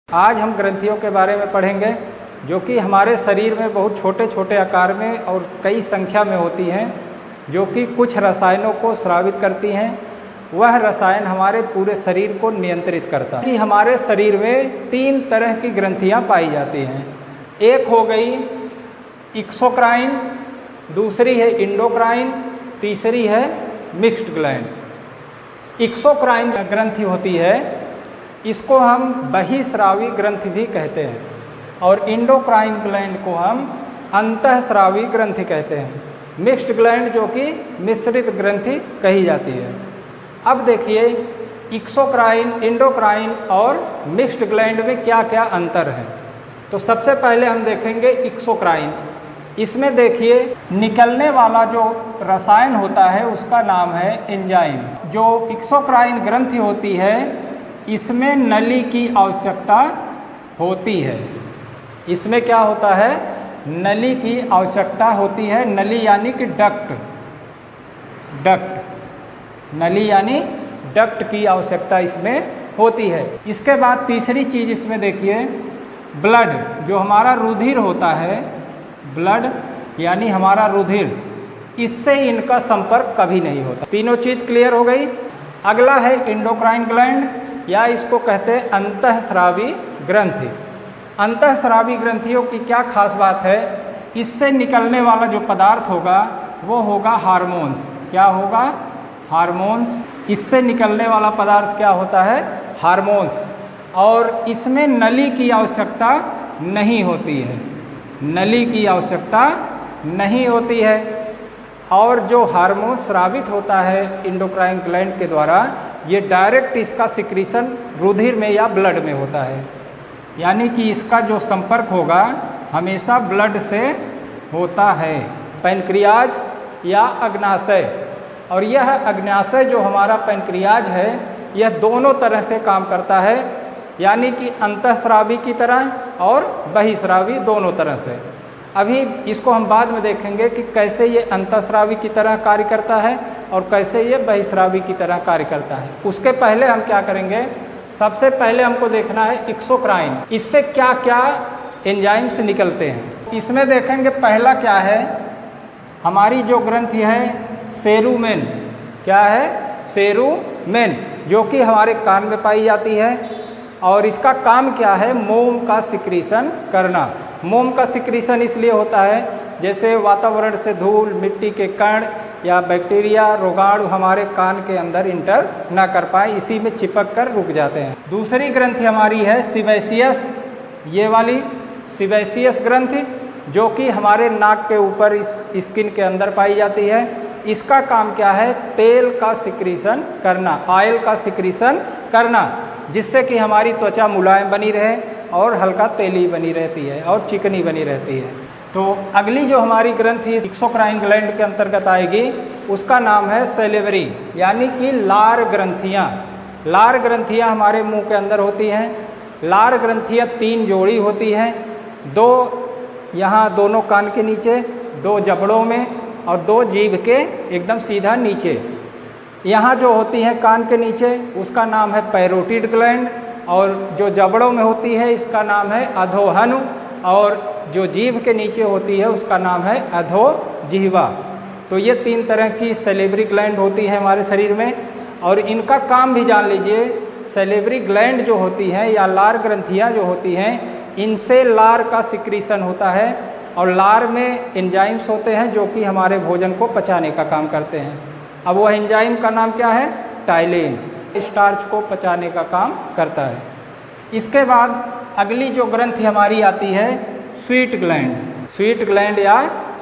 आज हम ग्रंथियों के बारे में पढ़ेंगे जो कि हमारे शरीर में बहुत छोटे छोटे आकार में और कई संख्या में होती हैं, जो कि कुछ रसायनों को स्रावित करती हैं। वह रसायन हमारे पूरे शरीर को नियंत्रित करता है। कि हमारे शरीर में 3 तरह की ग्रंथियां पाई जाती हैं। एक हो गई एक्सोक्राइन, दूसरी है इंडोक्राइन, तीसरी है मिक्स्ड ग्लैंड। एक्सोक्राइन ग्रंथि होती है, इसको हम बहिस्रावी ग्रंथि भी कहते हैं, और इंडोक्राइन ग्लैंड को हम अंतःस्रावी ग्रंथि कहते हैं। मिक्स्ड ग्लैंड जो कि मिश्रित ग्रंथि कही जाती है। अब देखिए एक्सोक्राइन, इंडोक्राइन और मिक्स्ड ग्लैंड में क्या क्या अंतर है। तो सबसे पहले हम देखेंगे एक्सोक्राइन। इसमें देखिए निकलने वाला जो रसायन होता है उसका नाम है एंजाइम। जो एक्सोक्राइन ग्रंथि होती है इसमें नली की आवश्यकता होती है। इसमें क्या होता है, नली की आवश्यकता होती है। नली यानी कि डक्ट, नली यानी डक्ट की आवश्यकता इसमें होती है। इसके बाद तीसरी चीज़ इसमें देखिए ब्लड, जो हमारा रुधिर होता है, ब्लड यानी हमारा रुधिर, इससे इनका संपर्क कभी नहीं होता। तीनों चीज़ क्लियर हो गई। अगला है इंडोक्राइन ग्लैंड, या इसको कहते हैं अंतःस्रावी ग्रंथि। अंतःस्रावी ग्रंथियों की क्या खास बात है, इससे निकलने वाला जो पदार्थ होगा वो होगा हार्मोन्स। क्या होगा, हार्मोन्स। इससे निकलने वाला पदार्थ क्या होता है, हार्मोन्स। और इसमें नली की आवश्यकता नहीं होती है, नली की आवश्यकता नहीं होती है। और जो हार्मोन स्रावित होता है इंडोक्राइन ग्लैंड के द्वारा, ये डायरेक्ट इसका सिक्रीशन रुधिर में या ब्लड में होता है, यानी कि इसका जो संपर्क होगा हमेशा ब्लड से होता है। पैनक्रियाज या अग्नाशय, और यह अग्नाशय जो हमारा पैनक्रियाज है यह दोनों तरह से काम करता है, यानी कि अंतःस्रावी की तरह और बहिस्रावी दोनों तरह से। अभी इसको हम बाद में देखेंगे कि कैसे ये अंतःस्रावी की तरह कार्य करता है और कैसे ये बहिस्रावी की तरह कार्य करता है। उसके पहले हम क्या करेंगे, सबसे पहले हमको देखना है एक्सोक्राइन, इससे क्या क्या एंजाइम्स निकलते हैं। इसमें देखेंगे पहला क्या है, हमारी जो ग्रंथि है सेरुमेन। क्या है, सेरुमेन, जो कि हमारे कान में पाई जाती है। और इसका काम क्या है, मोम का सिक्रीशन करना। मोम का सिक्रीशन इसलिए होता है जैसे वातावरण से धूल, मिट्टी के कण या बैक्टीरिया, रोगाणु हमारे कान के अंदर इंटर ना कर पाए, इसी में चिपक कर रुक जाते हैं। दूसरी ग्रंथि हमारी है सीबेशियस, ये वाली सीबेशियस ग्रंथि, जो कि हमारे नाक के ऊपर इस स्किन के अंदर पाई जाती है। इसका काम क्या है, तेल का सिक्रीशन करना, ऑयल का सिक्रीशन करना, जिससे कि हमारी त्वचा मुलायम बनी रहे और हल्का तेली बनी रहती है और चिकनी बनी रहती है। तो अगली जो हमारी ग्रंथि एक्सोक्राइन ग्लैंड के अंतर्गत आएगी उसका नाम है सैलिवरी, यानी कि लार ग्रंथियाँ। लार ग्रंथियाँ हमारे मुंह के अंदर होती हैं। लार ग्रंथियाँ 3 जोड़ी होती हैं, 2 यहाँ दोनों कान के नीचे, 2 जबड़ों में और 2 जीभ के एकदम सीधा नीचे। यहाँ जो होती हैं कान के नीचे उसका नाम है पैरोटिड ग्लैंड, और जो जबड़ों में होती है इसका नाम है अधोहनु, और जो जीभ के नीचे होती है उसका नाम है अधोजिह्वा। तो ये 3 तरह की सैलिवरी ग्लैंड होती है हमारे शरीर में। और इनका काम भी जान लीजिए, सैलिवरी ग्लैंड जो होती हैं या लार ग्रंथियाँ जो होती हैं, इनसे लार का सिक्रीशन होता है, और लार में एंजाइम्स होते हैं जो कि हमारे भोजन को पचाने का काम करते हैं। अब वह एंजाइम का नाम क्या है, टाइलिन, स्टार्च को पचाने का काम करता है। इसके बाद अगली जो ग्रंथि हमारी आती है स्वीट ग्लैंड। स्वीट ग्लैंड या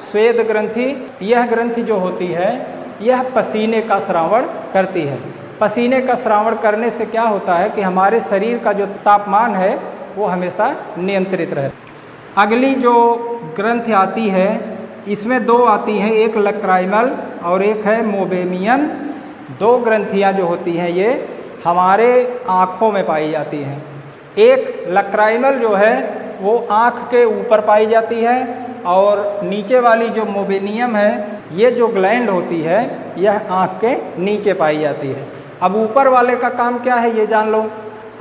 स्वेद ग्रंथि, यह ग्रंथि जो होती है यह पसीने का स्रावण करती है। पसीने का स्रावण करने से क्या होता है कि हमारे शरीर का जो तापमान है वो हमेशा नियंत्रित रहे। अगली जो ग्रंथि आती है इसमें 2 आती हैं, एक लक्राइमल और एक है मोबेमियन। 2 ग्रंथियाँ जो होती हैं ये हमारे आँखों में पाई जाती हैं। एक लक्राइमल जो है वो आँख के ऊपर पाई जाती है, और नीचे वाली जो मोबेनियम है, ये जो ग्लैंड होती है यह आँख के नीचे पाई जाती है। अब ऊपर वाले का काम क्या है ये जान लो।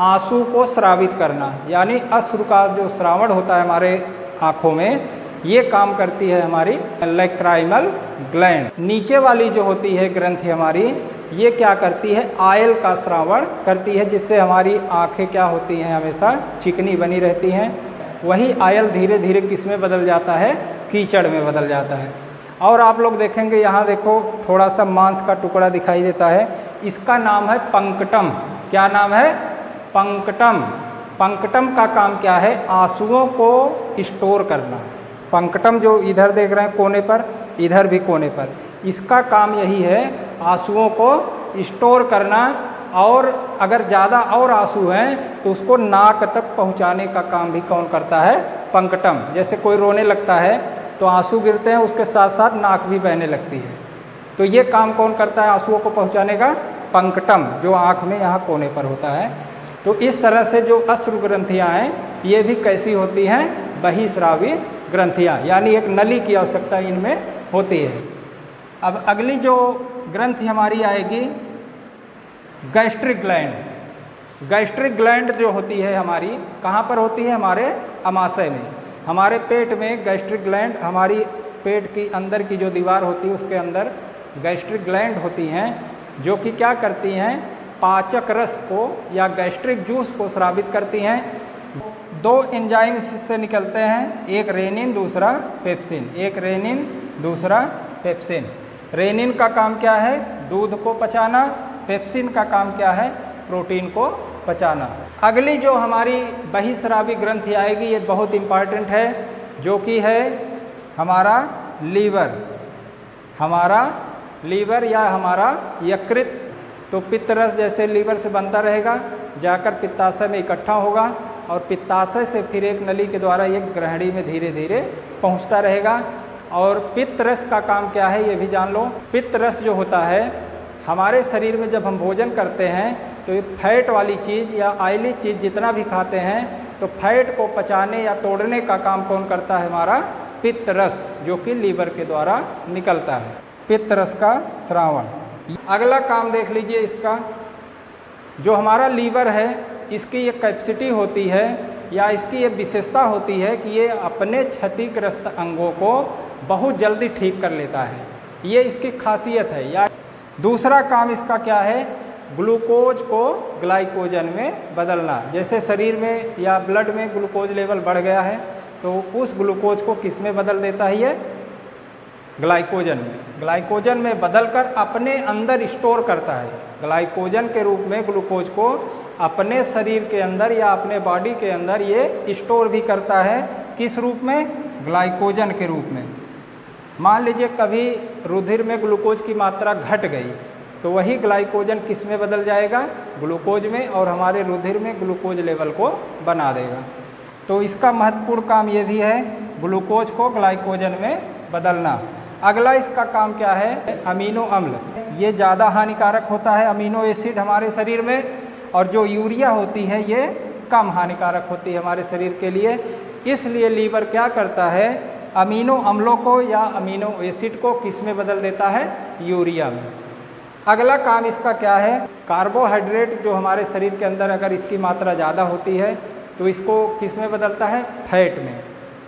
आंसू को स्रावित करना, यानी अश्रु का जो श्रावण होता है हमारे आँखों में, ये काम करती है हमारी लैक्राइमल ग्लैंड। नीचे वाली जो होती है ग्रंथि हमारी, ये क्या करती है, आयल का श्रावण करती है, जिससे हमारी आँखें क्या होती हैं, हमेशा चिकनी बनी रहती हैं। वही आयल धीरे धीरे किस में बदल जाता है, कीचड़ में बदल जाता है। और आप लोग देखेंगे यहाँ देखो थोड़ा सा मांस का टुकड़ा दिखाई देता है, इसका नाम है पंकटम। क्या नाम है, पंकटम। पंकटम का काम क्या है, आंसुओं को स्टोर करना। पंकटम जो इधर देख रहे हैं कोने पर, इधर भी कोने पर, इसका काम यही है आंसुओं को स्टोर करना। और अगर ज़्यादा और आंसू हैं तो उसको नाक तक पहुंचाने का काम भी कौन करता है, पंकटम। जैसे कोई रोने लगता है तो आंसू गिरते हैं, उसके साथ साथ नाक भी बहने लगती है, तो ये काम कौन करता है आंसुओं को पहुंचाने का, पंकटम, जो आँख में यहाँ कोने पर होता है। तो इस तरह से जो अश्रु ग्रंथियाँ हैं ये भी कैसी होती हैं, बहिस्रावी ग्रंथियाँ, यानी एक नली की आवश्यकता इनमें होती है। अब अगली जो ग्रंथि हमारी आएगी गैस्ट्रिक ग्लैंड। गैस्ट्रिक ग्लैंड जो होती है हमारी कहाँ पर होती है, हमारे अमाशय में। हमारे पेट में गैस्ट्रिक ग्लैंड, हमारी पेट की अंदर की जो दीवार होती है उसके अंदर गैस्ट्रिक ग्लैंड होती हैं, जो कि क्या करती हैं, पाचक रस को या गैस्ट्रिक जूस को स्रावित करती हैं। दो एंजाइम्स इससे निकलते हैं, एक रेनिन दूसरा पेप्सिन। एक रेनिन दूसरा पेप्सिन। रेनिन का काम क्या है, दूध को पचाना। पेप्सिन का काम क्या है, प्रोटीन को पचाना। अगली जो हमारी बहिस्रावी ग्रंथि आएगी ये बहुत इम्पॉर्टेंट है, जो कि है हमारा लीवर। हमारा लीवर या हमारा यकृत। तो पित्तरस जैसे लीवर से बनता रहेगा, जाकर पित्ताशय में इकट्ठा होगा और पित्ताशय से फिर एक नली के द्वारा ये ग्रहणी में धीरे धीरे पहुंचता रहेगा। और पित्तरस का काम क्या है ये भी जान लो। पित्तरस जो होता है हमारे शरीर में जब हम भोजन करते हैं तो ये फैट वाली चीज़ या ऑयली चीज़ जितना भी खाते हैं तो फैट को पचाने या तोड़ने का काम कौन करता है, हमारा पित्तरस, जो कि लीवर के द्वारा निकलता है। पित्तरस का श्रावण। अगला काम देख लीजिए इसका, जो हमारा लीवर है इसकी ये कैपेसिटी होती है या इसकी ये विशेषता होती है कि ये अपने क्षतिग्रस्त अंगों को बहुत जल्दी ठीक कर लेता है, ये इसकी खासियत है। या दूसरा काम इसका क्या है, ग्लूकोज को ग्लाइकोजन में बदलना। जैसे शरीर में या ब्लड में ग्लूकोज लेवल बढ़ गया है तो उस ग्लूकोज को किस में बदल देता है, ये ग्लाइकोजन में। ग्लाइकोजन में बदलकर अपने अंदर स्टोर करता है। ग्लाइकोजन के रूप में ग्लूकोज को अपने शरीर के अंदर या अपने बॉडी के अंदर ये स्टोर भी करता है। किस रूप में, ग्लाइकोजन के रूप में। मान लीजिए कभी रुधिर में ग्लूकोज की मात्रा घट गई तो वही ग्लाइकोजन किस में बदल जाएगा, ग्लूकोज में, और हमारे रुधिर में ग्लूकोज लेवल को बना देगा। तो इसका महत्वपूर्ण काम ये भी है, ग्लूकोज को ग्लाइकोजन में बदलना। अगला इसका काम क्या है, अमीनो अम्ल। ये ज़्यादा हानिकारक होता है अमीनो एसिड हमारे शरीर में, और जो यूरिया होती है ये कम हानिकारक होती है हमारे शरीर के लिए। इसलिए लीवर क्या करता है, अमीनो अम्लों को या अमीनो एसिड को किस में बदल देता है, यूरिया में। अगला काम इसका क्या है, कार्बोहाइड्रेट जो हमारे शरीर के अंदर अगर इसकी मात्रा ज़्यादा होती है तो इसको किस में बदलता है, फैट में।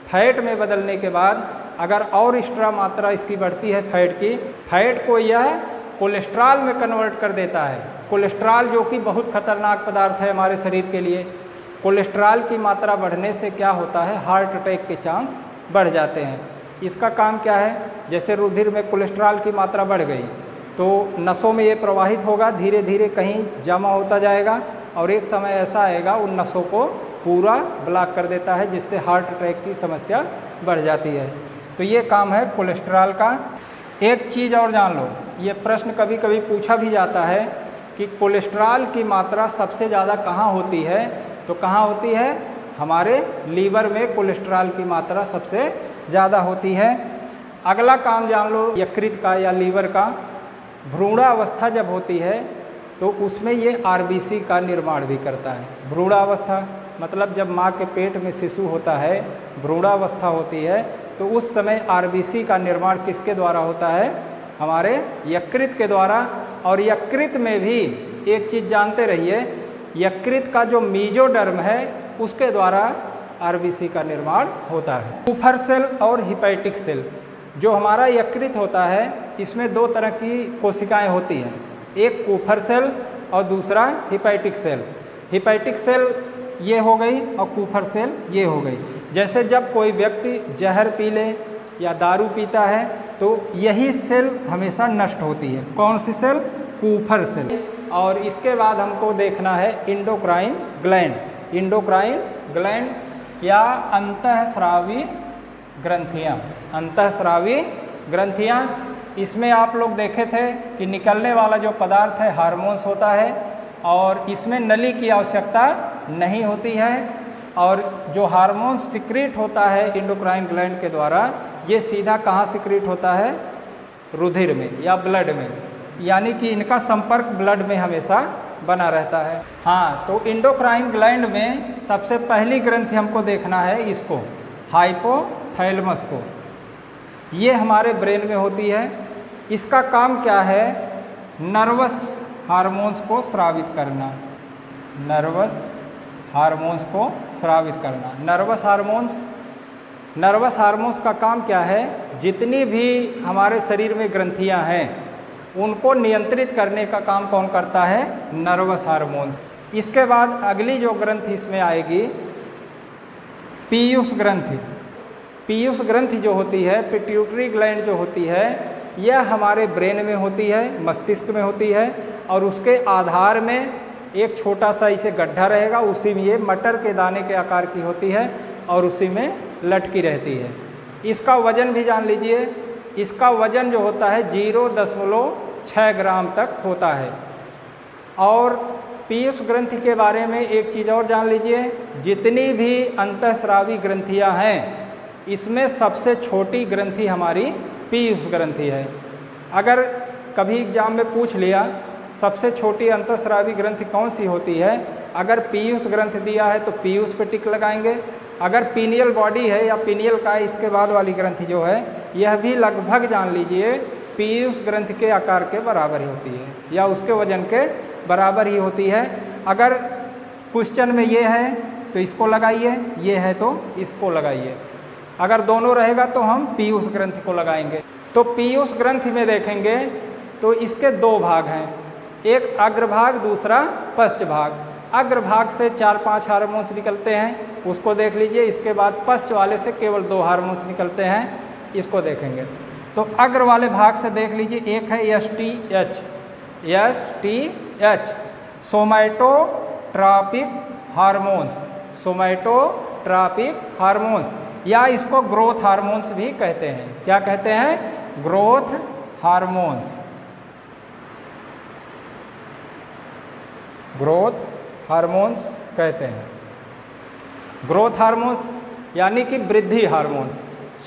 फैट में बदलने के बाद अगर और एक्स्ट्रा मात्रा इसकी बढ़ती है फैट की, फैट को यह कोलेस्ट्रॉल में कन्वर्ट कर देता है। कोलेस्ट्रॉल जो कि बहुत खतरनाक पदार्थ है हमारे शरीर के लिए। कोलेस्ट्रॉल की मात्रा बढ़ने से क्या होता है, हार्ट अटैक के चांस बढ़ जाते हैं। इसका काम क्या है, जैसे रुधिर में कोलेस्ट्रॉल की मात्रा बढ़ गई तो नसों में ये प्रवाहित होगा, धीरे धीरे कहीं जमा होता जाएगा और एक समय ऐसा आएगा उन नसों को पूरा ब्लॉक कर देता है, जिससे हार्ट अटैक की समस्या बढ़ जाती है। तो ये काम है कोलेस्ट्रॉल का। एक चीज़ और जान लो, ये प्रश्न कभी कभी पूछा भी जाता है कि कोलेस्ट्रॉल की मात्रा सबसे ज़्यादा कहाँ होती है, तो कहाँ होती है, हमारे लीवर में कोलेस्ट्रॉल की मात्रा सबसे ज़्यादा होती है। अगला काम जान लो यकृत का या लीवर का। भ्रूणावस्था जब होती है तो उसमें ये आरबीसी का निर्माण भी करता है। भ्रूणावस्था मतलब जब माँ के पेट में शिशु होता है, भ्रूणावस्था होती है, तो उस समय आरबीसी का निर्माण किसके द्वारा होता है, हमारे यकृत के द्वारा। और यकृत में भी एक चीज़ जानते रहिए, यकृत का जो मीजोडर्म है उसके द्वारा आरबीसी का निर्माण होता है। कूपर सेल और हिपैटिक सेल, जो हमारा यकृत होता है इसमें दो तरह की कोशिकाएं होती हैं, एक कूपर सेल और दूसरा हिपैटिक सेल। हिपैटिक सेल ये हो गई और कूपर सेल ये हो गई। जैसे जब कोई व्यक्ति जहर पी ले या दारू पीता है तो यही सेल हमेशा नष्ट होती है। कौन सी सेल? Cooper cell. और इसके बाद हमको देखना है इंडोक्राइन ग्लैंड। इंडोक्राइन ग्लैंड या अंतःस्रावी ग्रंथियाँ। अंतःस्रावी ग्रंथियाँ, इसमें आप लोग देखे थे कि निकलने वाला जो पदार्थ है हार्मोन्स होता है और इसमें नली की आवश्यकता नहीं होती है। और जो हार्मोन सिक्रीट होता है इंडोक्राइन ग्लैंड के द्वारा, ये सीधा कहाँ सिक्रीट होता है? रुधिर में या ब्लड में, यानी कि इनका संपर्क ब्लड में हमेशा बना रहता है। हाँ, तो इंडोक्राइन ग्लैंड में सबसे पहली ग्रंथि हमको देखना है इसको, हाइपोथैलेमस को। ये हमारे ब्रेन में होती है। इसका काम क्या है? नर्वस हार्मोन्स को स्रावित करना। नर्वस हार्मोन्स को स्रावित करना। नर्वस हार्मोन्स का काम क्या है? जितनी भी हमारे शरीर में ग्रंथियां हैं उनको नियंत्रित करने का काम कौन करता है? Nervous hormones. इसके बाद अगली जो ग्रंथि इसमें आएगी, पीयूष ग्रंथि। पीयूष ग्रंथि जो होती है, पिट्यूटरी ग्लैंड जो होती है, यह हमारे ब्रेन में होती है, मस्तिष्क में होती है और उसके आधार में एक छोटा सा इसे गड्ढा रहेगा, उसी में ये मटर के दाने के आकार की होती है और उसी में लटकी रहती है। इसका वजन भी जान लीजिए, इसका वजन जो होता है 0.6 ग्राम तक होता है। और पीयूष ग्रंथि के बारे में एक चीज़ और जान लीजिए, जितनी भी अंतःस्रावी ग्रंथियां हैं इसमें सबसे छोटी ग्रंथि हमारी पीयूष ग्रंथि है। अगर कभी एग्जाम में पूछ लिया सबसे छोटी अंतःस्रावी ग्रंथि कौन सी होती है, अगर पीयूष ग्रंथि दिया है तो पीयूष पे टिक लगाएंगे। अगर पीनियल बॉडी है या पीनियल का इसके बाद वाली ग्रंथि जो है, यह भी लगभग जान लीजिए पीयूष ग्रंथि के आकार के बराबर ही होती है या उसके वजन के बराबर ही होती है। अगर क्वेश्चन में ये है तो इसको लगाइए, ये है तो इसको लगाइए। अगर दोनों रहेगा तो हम पीयूष ग्रंथि को लगाएंगे। तो पीयूष ग्रंथि में देखेंगे तो इसके दो भाग हैं, एक अग्रभाग, दूसरा पश्च भाग। अग्रभाग से 4-5 हार्मोन्स निकलते हैं, उसको देख लीजिए। इसके बाद पश्च वाले से केवल 2 हार्मोन्स निकलते हैं, इसको देखेंगे। तो अग्र वाले भाग से देख लीजिए, एक है एसटीएच, सोमैटोट्रॉपिक हार्मोन्स। सोमैटोट्रॉपिक हार्मोन्स या इसको ग्रोथ हार्मोन्स भी कहते हैं। क्या कहते हैं? Growth hormones. ग्रोथ हार्मोन्स कहते हैं। ग्रोथ हार्मोन्स यानी कि वृद्धि हार्मोन्स।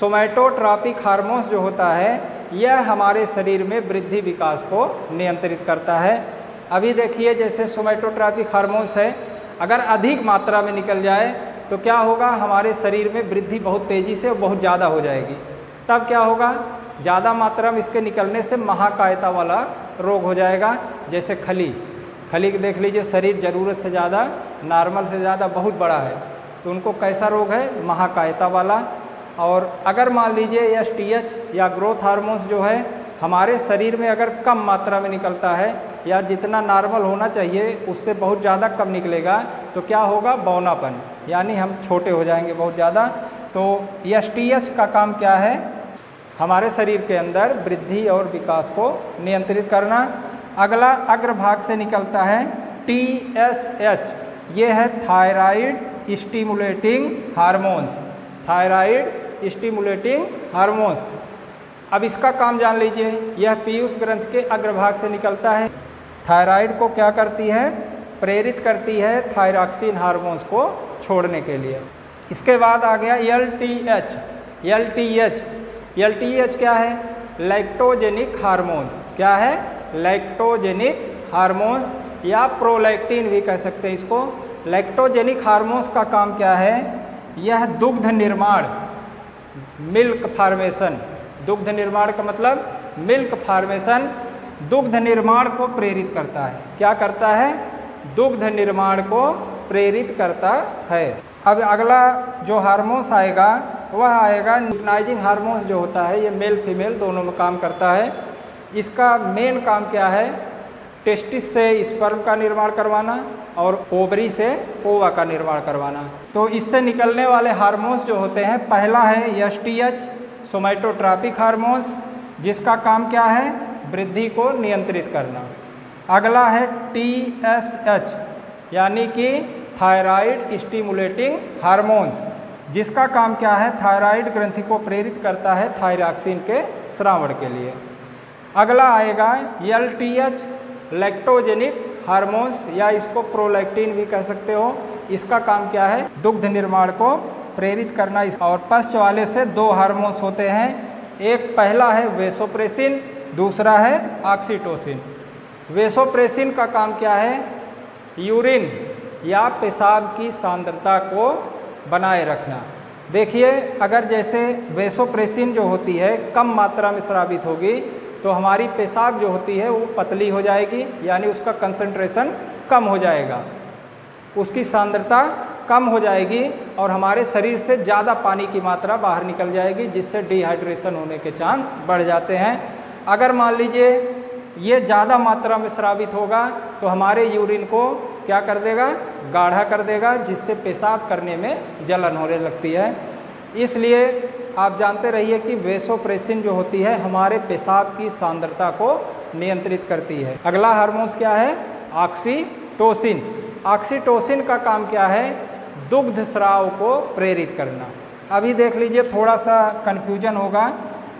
सोमैटोट्रॉपिक हार्मोन्स जो होता है यह हमारे शरीर में वृद्धि विकास को नियंत्रित करता है। अभी देखिए जैसे सोमैटोट्रॉपिक हार्मोन्स है, अगर अधिक मात्रा में निकल जाए तो क्या होगा? हमारे शरीर में वृद्धि बहुत तेज़ी से और बहुत ज़्यादा हो जाएगी। तब क्या होगा? ज़्यादा मात्रा में इसके निकलने से महाकायता वाला रोग हो जाएगा। जैसे खली के देख लीजिए, शरीर ज़रूरत से ज़्यादा, नॉर्मल से ज़्यादा बहुत बड़ा है, तो उनको कैसा रोग है? महाकायता वाला। और अगर मान लीजिए एसटीएच या ग्रोथ हार्मोन्स जो है हमारे शरीर में अगर कम मात्रा में निकलता है या जितना नॉर्मल होना चाहिए उससे बहुत ज़्यादा कम निकलेगा तो क्या होगा? बौनापन, यानी हम छोटे हो जाएंगे बहुत ज़्यादा। तो एसटीएच का काम क्या है? हमारे शरीर के अंदर वृद्धि और विकास को नियंत्रित करना। अगला अग्रभाग से निकलता है टीएसएच, ये है thyroid stimulating hormones. Thyroid stimulating hormones. अब इसका काम जान लीजिए, यह पीयूष ग्रंथि के अग्रभाग से निकलता है। थायराइड को क्या करती है? प्रेरित करती है थायरॉक्सिन हार्मोन्स को छोड़ने के लिए। इसके बाद आ गया एलटीएच क्या है? Lactogenic hormones. क्या है? लैक्टोजेनिक हार्मोन्स या प्रोलैक्टिन भी कह सकते हैं इसको। लैक्टोजेनिक हार्मोन्स का काम क्या है? यह दुग्ध निर्माण, मिल्क फार्मेशन। दुग्ध निर्माण का मतलब मिल्क फार्मेशन, दुग्ध निर्माण को प्रेरित करता है। क्या करता है? दुग्ध निर्माण को प्रेरित करता है। अब अगला जो हार्मोन्स आएगा वह आएगा ल्यूटिनाइजिंग हार्मोन्स जो होता है, ये मेल फीमेल दोनों में काम करता है। इसका मेन काम क्या है? टेस्टिस से स्पर्म का निर्माण करवाना और ओवरी से ओवा का निर्माण करवाना। तो इससे निकलने वाले हार्मोन्स जो होते हैं, पहला है एसटीएच सोमैटोट्रॉपिक हार्मोन्स, जिसका काम क्या है? वृद्धि को नियंत्रित करना। अगला है टीएसएच यानी कि थायराइड स्टिमुलेटिंग हार्मोन्स, जिसका काम क्या है? थायराइड ग्रंथि को प्रेरित करता है थायरॉक्सिन के स्रावण के लिए। अगला आएगा एलटीएच लैक्टोजेनिक हार्मोन्स, या इसको प्रोलैक्टिन भी कह सकते हो। इसका काम क्या है? दुग्ध निर्माण को प्रेरित करना। और पश्च वाले से दो हार्मोन्स होते हैं, एक पहला है वेसोप्रेसिन, दूसरा है ऑक्सीटोसिन। वेसोप्रेसिन का काम क्या है? यूरिन या पेशाब की सांद्रता को बनाए रखना। देखिए, अगर जैसे वेसोप्रेसिन जो होती है कम मात्रा में स्रावित होगी तो हमारी पेशाब जो होती है वो पतली हो जाएगी, यानी उसका कंसंट्रेशन कम हो जाएगा, उसकी सांद्रता कम हो जाएगी और हमारे शरीर से ज़्यादा पानी की मात्रा बाहर निकल जाएगी, जिससे डिहाइड्रेशन होने के चांस बढ़ जाते हैं। अगर मान लीजिए ये ज़्यादा मात्रा में स्रावित होगा तो हमारे यूरिन को क्या कर देगा? गाढ़ा कर देगा, जिससे पेशाब करने में जलन होने लगती है। इसलिए आप जानते रहिए कि वेसोप्रेसिन जो होती है हमारे पेशाब की सांद्रता को नियंत्रित करती है। अगला हार्मोन्स क्या है? ऑक्सीटोसिन। ऑक्सीटोसिन का काम क्या है? दुग्ध स्राव को प्रेरित करना। अभी देख लीजिए, थोड़ा सा कन्फ्यूजन होगा।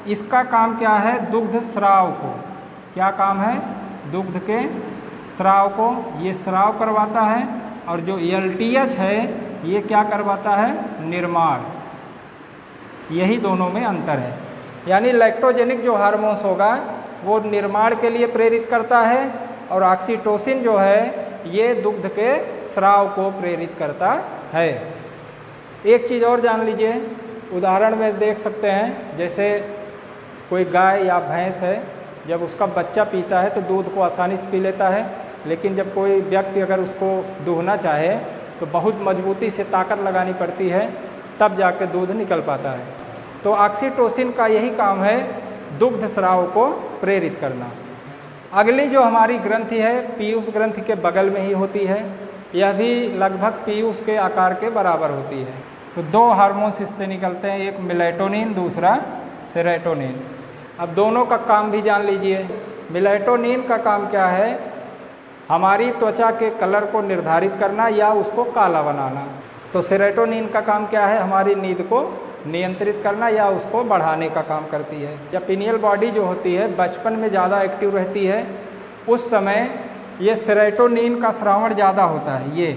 इसका काम क्या है? दुग्ध स्राव को, क्या काम है? दुग्ध के स्राव को ये स्राव करवाता है, और जो एलटीएच है ये क्या करवाता है? निर्माण। यही दोनों में अंतर है। यानी लैक्टोजेनिक जो हार्मोन्स होगा वो निर्माण के लिए प्रेरित करता है, और ऑक्सीटोसिन जो है ये दुग्ध के स्राव को प्रेरित करता है। एक चीज़ और जान लीजिए, उदाहरण में देख सकते हैं, जैसे कोई गाय या भैंस है, जब उसका बच्चा पीता है तो दूध को आसानी से पी लेता है, लेकिन जब कोई व्यक्ति अगर उसको दूहना चाहे तो बहुत मजबूती से ताकत लगानी पड़ती है, तब जाकर दूध निकल पाता है। तो ऑक्सीटोसिन का यही काम है, दुग्ध स्राव को प्रेरित करना। अगली जो हमारी ग्रंथि है पीयूष ग्रंथि के बगल में ही होती है, यह भी लगभग पीयूष के आकार के बराबर होती है। तो दो हार्मोन्स इससे निकलते हैं, एक मेलेटोनिन, दूसरा सेरोटोनिन। अब दोनों का काम भी जान लीजिए। मेलेटोनिन का काम क्या है? हमारी त्वचा के कलर को निर्धारित करना या उसको काला बनाना। तो सेरोटोनिन का काम क्या है? हमारी नींद को नियंत्रित करना या उसको बढ़ाने का काम करती है। जब पिनियल बॉडी जो होती है बचपन में ज़्यादा एक्टिव रहती है, उस समय ये सेरोटोनिन का स्रावण ज़्यादा होता है। ये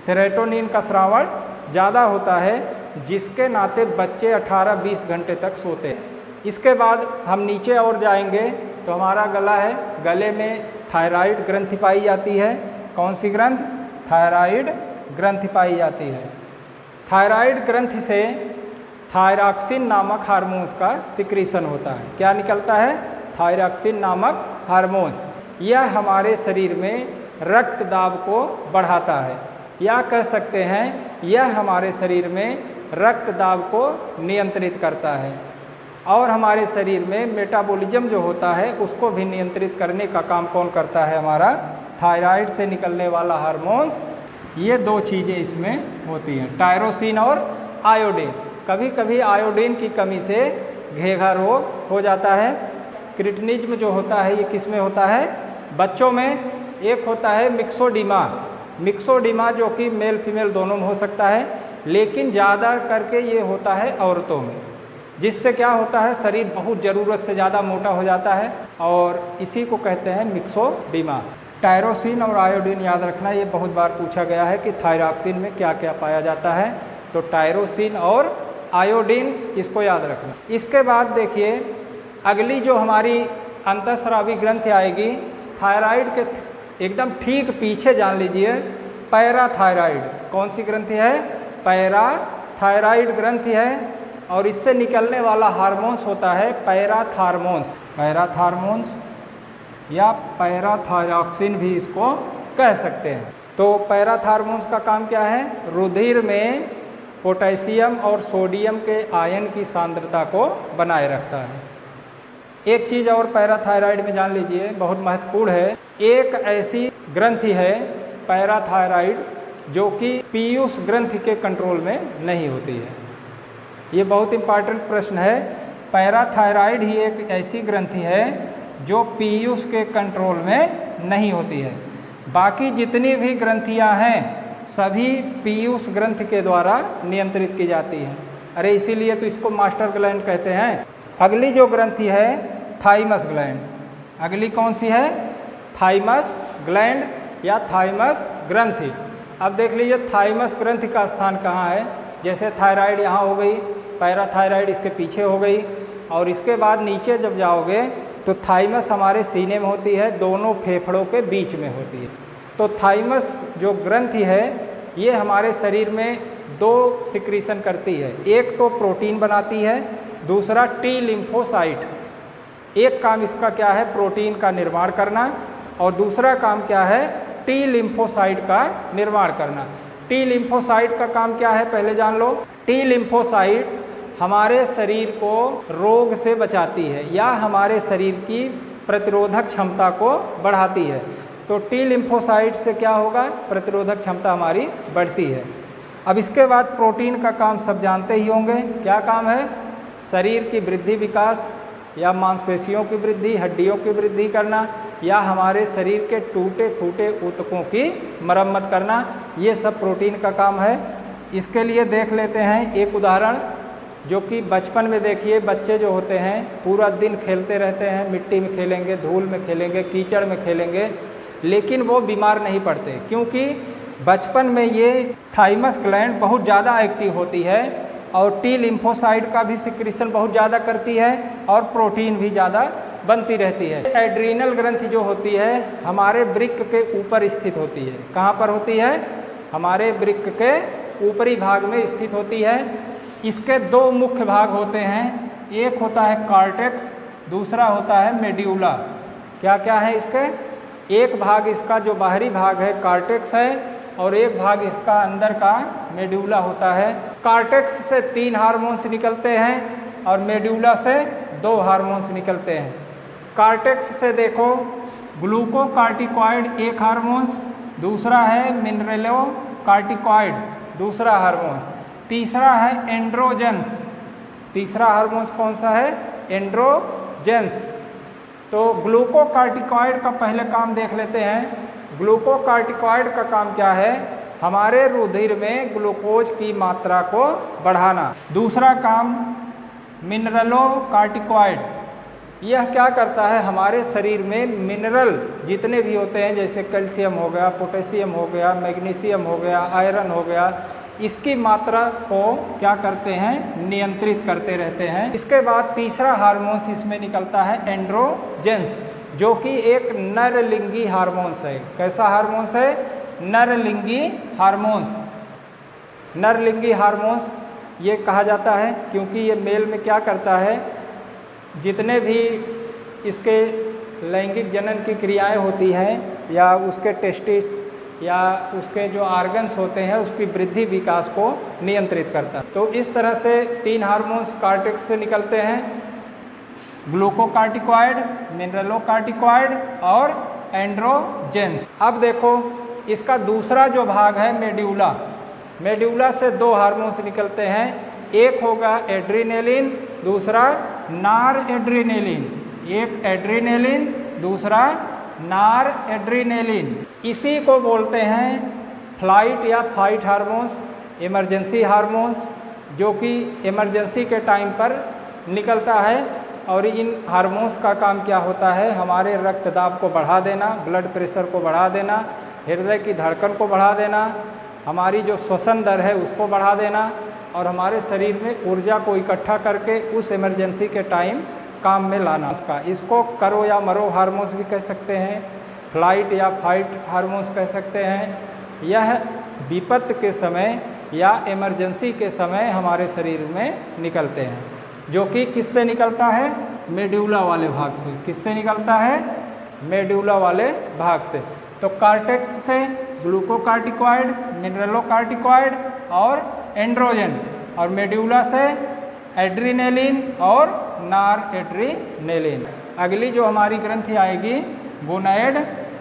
सेरोटोनिन का स्रावण ज़्यादा होता है, जिसके नाते बच्चे 18-20 घंटे तक सोते हैं। इसके बाद हम नीचे और जाएंगे तो हमारा गला है, गले में थायराइड ग्रंथि पाई जाती है। कौन सी ग्रंथि? थायराइड ग्रंथि पाई जाती है। थायराइड ग्रंथि से थायरॉक्सिन नामक हार्मोन्स का सिक्रीशन होता है। क्या निकलता है? थायरॉक्सिन नामक हार्मोन्स। यह हमारे शरीर में रक्त दाब को बढ़ाता है, या कह सकते हैं यह हमारे शरीर में रक्त दाब को नियंत्रित करता है, और हमारे शरीर में मेटाबॉलिज्म जो होता है उसको भी नियंत्रित करने का काम कौन करता है? हमारा थायराइड से निकलने वाला हार्मोन्स। ये दो चीज़ें इसमें होती हैं, टायरोसिन और आयोडीन। कभी कभी आयोडीन की कमी से घेघा रोग हो जाता है। क्रिटिनिज्म जो होता है ये किस में होता है? बच्चों में। एक होता है मिक्सोडीमा। मिक्सोडीमा जो कि मेल फीमेल दोनों में हो सकता है, लेकिन ज़्यादा करके ये होता है औरतों में, जिससे क्या होता है? शरीर बहुत ज़रूरत से ज़्यादा मोटा हो जाता है, और इसी को कहते हैं मिक्सोडीमा। टायरोसिन और आयोडीन याद रखना, ये बहुत बार पूछा गया है कि थायरॉक्सिन में क्या क्या पाया जाता है। तो टायरोसिन और आयोडीन, इसको याद रखना। इसके बाद देखिए, अगली जो हमारी अंतःस्रावी ग्रंथि आएगी थायराइड के एकदम ठीक पीछे, जान लीजिए, पैराथायराइड। कौन सी ग्रंथि है? पैराथायराइड ग्रंथि है, और इससे निकलने वाला हार्मोन्स होता है पैराथार्मोन्स। पैराथार्मोन्स या पैराथायरॉक्सिन भी इसको कह सकते हैं। तो पैराथार्मोन्स का काम क्या है? रुधिर में पोटेशियम और सोडियम के आयन की सांद्रता को बनाए रखता है। एक चीज़ और पैराथायराइड में जान लीजिए, बहुत महत्वपूर्ण है। एक ऐसी ग्रंथि है पैराथायराइड जो कि पीयूष ग्रंथि के कंट्रोल में नहीं होती है। ये बहुत इंपॉर्टेंट प्रश्न है। पैराथायराइड ही एक ऐसी ग्रंथि है जो पीयूष के कंट्रोल में नहीं होती है। बाकी जितनी भी ग्रंथियां हैं सभी पीयूष ग्रंथि के द्वारा नियंत्रित की जाती हैं। अरे इसीलिए तो इसको मास्टर ग्लैंड कहते हैं। अगली जो ग्रंथि है थाइमस ग्लैंड। अगली कौन सी है? थाइमस ग्लैंड या थाइमस ग्रंथि। अब देख लीजिए थाइमस ग्रंथि का स्थान कहाँ है। जैसे थायराइड यहाँ हो गई, पैराथायराइड इसके पीछे हो गई, और इसके बाद नीचे जब जाओगे तो थाइमस हमारे सीने में होती है, दोनों फेफड़ों के बीच में होती है। तो थाइमस जो ग्रंथि है ये हमारे शरीर में दो सिक्रीशन करती है। एक तो प्रोटीन बनाती है, दूसरा टी लिम्फोसाइट। एक काम इसका क्या है? प्रोटीन का निर्माण करना, और दूसरा काम क्या है? टी लिम्फोसाइट का निर्माण करना। टी लिम्फोसाइट का काम क्या है पहले जान लो। टी लिम्फोसाइट हमारे शरीर को रोग से बचाती है या हमारे शरीर की प्रतिरोधक क्षमता को बढ़ाती है। तो टी लिम्फोसाइट से क्या होगा? प्रतिरोधक क्षमता हमारी बढ़ती है। अब इसके बाद प्रोटीन का काम सब जानते ही होंगे। क्या काम है? शरीर की वृद्धि विकास, या मांसपेशियों की वृद्धि, हड्डियों की वृद्धि करना, या हमारे शरीर के टूटे फूटे ऊतकों की मरम्मत करना। ये सब प्रोटीन का काम है। इसके लिए देख लेते हैं एक उदाहरण, जो कि बचपन में देखिए बच्चे जो होते हैं पूरा दिन खेलते रहते हैं, मिट्टी में खेलेंगे, धूल में खेलेंगे, कीचड़ में खेलेंगे, लेकिन वो बीमार नहीं पड़ते, क्योंकि बचपन में ये थाइमस ग्लैंड बहुत ज़्यादा एक्टिव होती है और टी लिम्फोसाइट का भी सिक्रीशन बहुत ज़्यादा करती है और प्रोटीन भी ज़्यादा बनती रहती है। एड्रीनल ग्रंथि जो होती है हमारे वृक्क के ऊपर स्थित होती है। कहाँ पर होती है? हमारे वृक्क के ऊपरी भाग में स्थित होती है। इसके दो मुख्य भाग होते हैं, एक होता है कॉर्टेक्स, दूसरा होता है मेड्यूला। क्या क्या है इसके? एक भाग इसका जो बाहरी भाग है कॉर्टेक्स है, और एक भाग इसका अंदर का मेड्यूला होता है। कॉर्टेक्स से 3 हार्मोन्स निकलते हैं और मेड्यूला से 2 हार्मोन्स निकलते हैं। कॉर्टेक्स से देखो ग्लूकोकार्टिकॉइड एक हार्मोन्स, दूसरा है मिनरेलोकार्टिकॉइड दूसरा हार्मोन्स, तीसरा है एंड्रोजेंस। तीसरा हार्मोन्स कौन सा है? एंड्रोजेंस। तो ग्लूकोकार्टिकॉइड का पहले काम देख लेते हैं। ग्लूकोकार्टिकॉइड का काम क्या है? हमारे रुधिर में ग्लूकोज की मात्रा को बढ़ाना। दूसरा काम मिनरलोकार्टिकॉइड, यह क्या करता है? हमारे शरीर में मिनरल जितने भी होते हैं, जैसे कैल्शियम हो गया, पोटेशियम हो गया, मैग्नीशियम हो गया, आयरन हो गया, इसकी मात्रा को क्या करते हैं? नियंत्रित करते रहते हैं। इसके बाद तीसरा हार्मोन्स इसमें निकलता है एंड्रोजेंस, जो कि एक नरलिंगी हार्मोन्स है। कैसा हार्मोन्स है? नरलिंगी हार्मोन्स। नरलिंगी हार्मोन्स ये कहा जाता है क्योंकि ये मेल में क्या करता है? जितने भी इसके लैंगिक जनन की क्रियाएं होती हैं या उसके टेस्टिस या उसके जो ऑर्गन्स होते हैं उसकी वृद्धि विकास को नियंत्रित करता है। तो इस तरह से 3 हार्मोन्स कॉर्टेक्स से निकलते हैं, ग्लूकोकार्टिकॉइड, मिनरलोकार्टिकॉइड और एंड्रोजेंस। अब देखो इसका दूसरा जो भाग है मेड्यूला, मेड्यूला से 2 हार्मोन्स निकलते हैं, एक होगा एड्रीनेलिन, दूसरा नार एड्रीनेलिन। एक एड्रीनेलिन, दूसरा नार एड्रीनेलिन। इसी को बोलते हैं फ्लाइट या फाइट हार्मोन्स, इमरजेंसी हार्मोन्स, जो कि इमरजेंसी के टाइम पर निकलता है। और इन हार्मोन्स का काम क्या होता है? हमारे रक्त दाब को बढ़ा देना, ब्लड प्रेशर को बढ़ा देना, हृदय की धड़कन को बढ़ा देना, हमारी जो श्वसन दर है उसको बढ़ा देना, और हमारे शरीर में ऊर्जा को इकट्ठा करके उस इमरजेंसी के टाइम काम में लाना। इसको करो या मरो हार्मोन्स भी कह सकते हैं, फ्लाइट या फाइट हार्मोन्स कह सकते हैं। यह विपत्ति के समय या इमरजेंसी के समय हमारे शरीर में निकलते हैं, जो कि किससे निकलता है? मेड्यूला वाले भाग से। किससे निकलता है? मेड्यूला वाले भाग से। तो कार्टेक्स से ग्लूकोकार्टिकॉइड, मिनरलोकार्टिकॉइड और एंड्रोजन, और मेड्यूला से एड्रीनेलिन और नार एड्रीनेलिन। अगली जो हमारी ग्रंथि आएगी गोनाड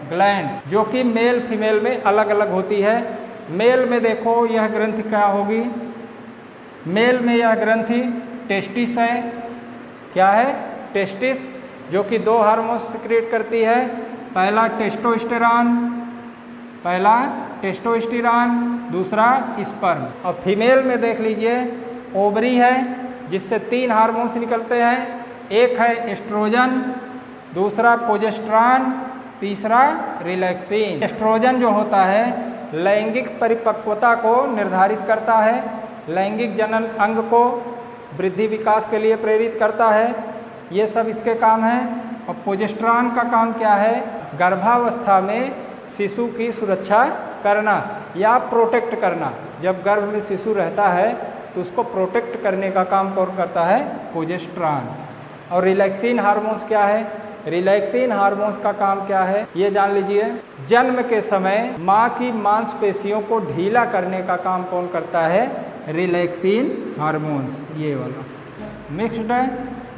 ग्लैंड, जो कि मेल फीमेल में अलग अलग होती है। मेल में देखो यह ग्रंथि क्या होगी, मेल में यह ग्रंथि टेस्टिस है। क्या है? टेस्टिस, जो कि 2 हार्मोन सिक्रेट करती है, पहला टेस्टोस्टेरॉन, दूसरा स्पर्म। और फीमेल में देख लीजिए ओवरी है, जिससे 3 हार्मोन्स निकलते हैं, एक है एस्ट्रोजन, दूसरा प्रोजेस्टेरॉन, तीसरा रिलैक्सिन। एस्ट्रोजन जो होता है लैंगिक परिपक्वता को निर्धारित करता है, लैंगिक जनन अंग को वृद्धि विकास के लिए प्रेरित करता है, ये सब इसके काम हैं। और प्रोजेस्टेरॉन का काम क्या है? गर्भावस्था में शिशु की सुरक्षा करना या प्रोटेक्ट करना। जब गर्भ में शिशु रहता है तो उसको प्रोटेक्ट करने का काम कौन करता है? प्रोजेस्टेरॉन। और रिलैक्सिन हार्मोन्स क्या है? रिलैक्सिन हार्मोन्स का काम क्या है ये जान लीजिए। जन्म के समय माँ की मांसपेशियों को ढीला करने का काम कौन करता है? रिलैक्सिन हार्मोन्स, ये वाला। मिक्स्ड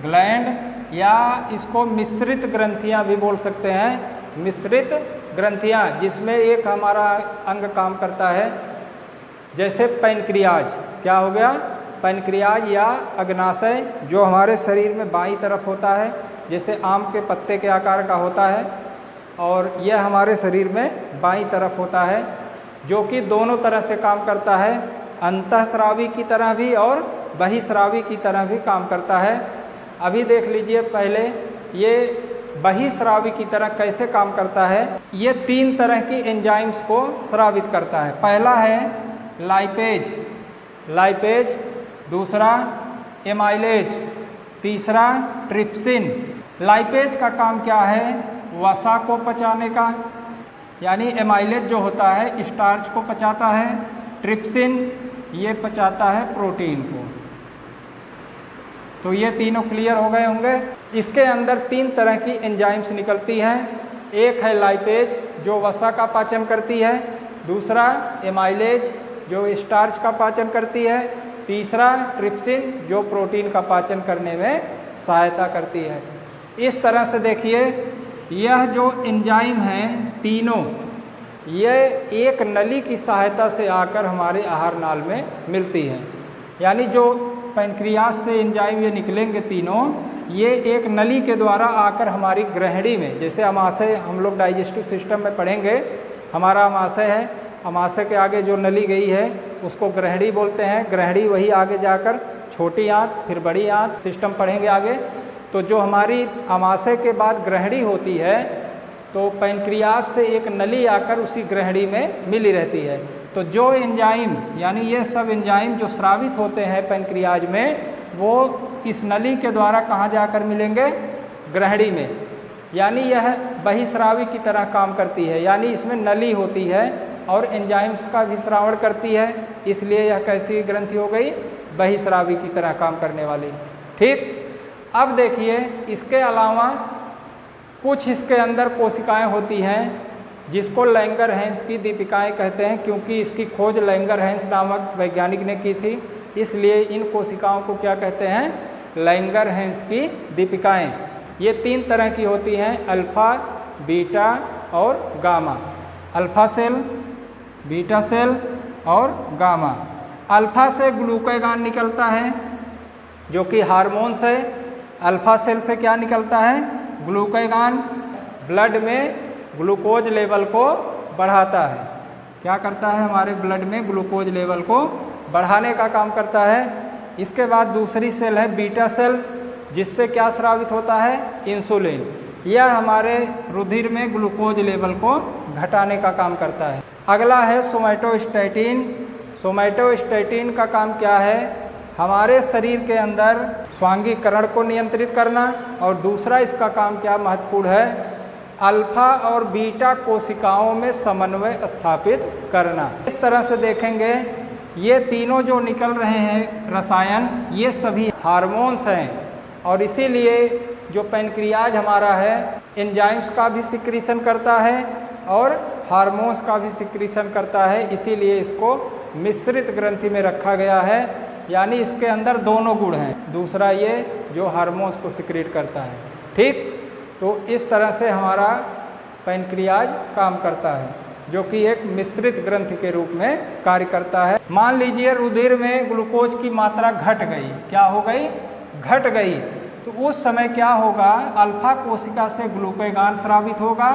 ग्लैंड या इसको मिश्रित ग्रंथियाँ भी बोल सकते हैं। मिश्रित ग्रंथियाँ जिसमें एक हमारा अंग काम करता है, जैसे पैनक्रियाज। क्या हो गया? पैनक्रियाज या अग्नाशय, जो हमारे शरीर में बाईं तरफ होता है, जैसे आम के पत्ते के आकार का होता है, और यह हमारे शरीर में बाईं तरफ होता है, जो कि दोनों तरह से काम करता है, अंतःस्रावी की तरह भी और बहिस्रावी की तरह भी काम करता है। अभी देख लीजिए पहले ये बहिस्रावी की तरह कैसे काम करता है। ये 3 तरह की एंजाइम्स को स्रावित करता है। पहला है लाइपेज, दूसरा एमाइलेज, तीसरा ट्रिप्सिन। लाइपेज का काम क्या है? वसा को पचाने का, यानी एमाइलेज जो होता है स्टार्च को पचाता है, ट्रिप्सिन ये पचाता है प्रोटीन को। तो ये तीनों क्लियर हो गए होंगे। इसके अंदर 3 तरह की एंजाइम्स निकलती हैं। एक है लाइपेज जो वसा का पाचन करती है, दूसरा एमाइलेज जो स्टार्च का पाचन करती है, तीसरा ट्रिप्सिन जो प्रोटीन का पाचन करने में सहायता करती है। इस तरह से देखिए यह जो एंजाइम हैं तीनों, ये एक नली की सहायता से आकर हमारे आहार नाल में मिलती है। यानी जो पैनक्रियाज से एंजाइम ये निकलेंगे तीनों, ये एक नली के द्वारा आकर हमारी ग्रहणी में, जैसे अमाशय हम लोग डाइजेस्टिव सिस्टम में पढ़ेंगे, हमारा अमाशय है, अमाशय के आगे जो नली गई है उसको ग्रहणी बोलते हैं। ग्रहणी वही आगे जाकर छोटी आंत, फिर बड़ी आंत, सिस्टम पढ़ेंगे आगे। तो जो हमारी अमाशय के बाद ग्रहणी होती है, तो पैनक्रियाज से एक नली आकर उसी ग्रहणी में मिली रहती है। तो जो एंजाइम, यानी ये सब एंजाइम जो स्रावित होते हैं पैनक्रियाज में, वो इस नली के द्वारा कहाँ जाकर मिलेंगे? ग्रहणी में। यानी यह बहिस्रावी की तरह काम करती है, यानी इसमें नली होती है और एंजाइम्स का भी श्रावण करती है, इसलिए यह कैसी ग्रंथि हो गई? बहिस्रावी की तरह काम करने वाली। ठीक। अब देखिए इसके अलावा कुछ इसके अंदर कोशिकाएं होती हैं जिसको लैंगरहैंस की दीपिकाएं कहते हैं, क्योंकि इसकी खोज लैंगरहैंस नामक वैज्ञानिक ने की थी, इसलिए इन कोशिकाओं को क्या कहते हैं? लैंगरहैंस की दीपिकाएं। ये 3 तरह की होती हैं, अल्फा, बीटा और gamma. Alpha cell, beta cell और गामा। अल्फा से ग्लूकागॉन निकलता है जो कि हार्मोन्स है। अल्फा सेल से क्या निकलता है? ग्लूकागॉन ब्लड में ग्लूकोज लेवल को बढ़ाता है। क्या करता है? हमारे ब्लड में ग्लूकोज लेवल को बढ़ाने का काम करता है। इसके बाद दूसरी सेल है बीटा सेल, जिससे क्या स्रावित होता है? इंसुलिन। यह हमारे रुधिर में ग्लूकोज लेवल को घटाने का काम करता है। अगला है सोमैटोस्टैटिन। सोमैटोस्टैटिन का काम क्या है? हमारे शरीर के अंदर स्वांगीकरण को नियंत्रित करना, और दूसरा इसका काम क्या महत्वपूर्ण है? अल्फा और बीटा कोशिकाओं में समन्वय स्थापित करना। इस तरह से देखेंगे ये तीनों जो निकल रहे हैं रसायन, ये सभी हार्मोन्स हैं, और इसीलिए जो पैनक्रियाज हमारा है एंजाइम्स का भी सिक्रीशन करता है और हार्मोन्स का भी सिक्रीशन करता है, इसीलिए इसको मिश्रित ग्रंथि में रखा गया है, यानी इसके अंदर दोनों गुण हैं, दूसरा ये जो हार्मोन्स को सिक्रीट करता है। ठीक, तो इस तरह से हमारा पैनक्रियाज काम करता है, जो कि एक मिश्रित ग्रंथि के रूप में कार्य करता है। मान लीजिए रुधिर में ग्लूकोज की मात्रा घट गई, क्या हो गई, घट गई, तो उस समय क्या होगा, अल्फा कोशिका से ग्लूकोगान स्रावित होगा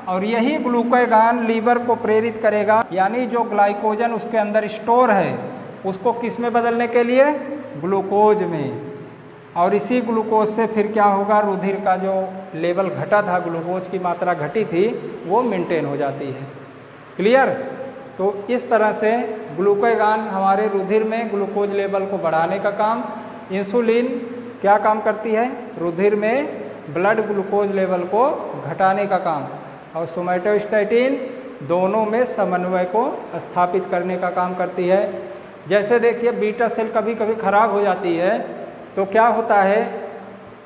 और यही ग्लूकोगान लीवर को प्रेरित करेगा, यानी जो ग्लाइकोजन उसके अंदर स्टोर है उसको किस में बदलने के लिए, ग्लूकोज में। और इसी ग्लूकोज से फिर क्या होगा, रुधिर का जो लेवल घटा था, ग्लूकोज की मात्रा घटी थी, वो मेंटेन हो जाती है। क्लियर। तो इस तरह से ग्लूकोगान हमारे रुधिर में ग्लूकोज लेवल को बढ़ाने का काम, इंसुलिन क्या काम करती है, रुधिर में ब्लड ग्लूकोज लेवल को घटाने का काम, और सोमैटोस्टैटिन दोनों में समन्वय को स्थापित करने का काम करती है। जैसे देखिए बीटा सेल कभी कभी खराब हो जाती है तो क्या होता है,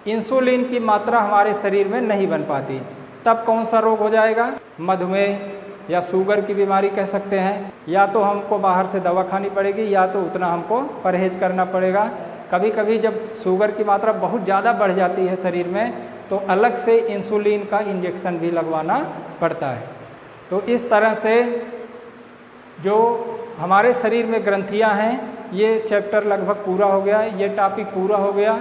इंसुलिन की मात्रा हमारे शरीर में नहीं बन पाती, तब कौन सा रोग हो जाएगा, मधुमेह या शुगर की बीमारी कह सकते हैं। या तो हमको बाहर से दवा खानी पड़ेगी या तो उतना हमको परहेज करना पड़ेगा। कभी कभी जब शुगर की मात्रा बहुत ज़्यादा बढ़ जाती है शरीर में तो अलग से इंसुलिन का इंजेक्शन भी लगवाना पड़ता है। तो इस तरह से जो हमारे शरीर में ग्रंथियां हैं, ये चैप्टर लगभग पूरा हो गया, ये टॉपिक पूरा हो गया।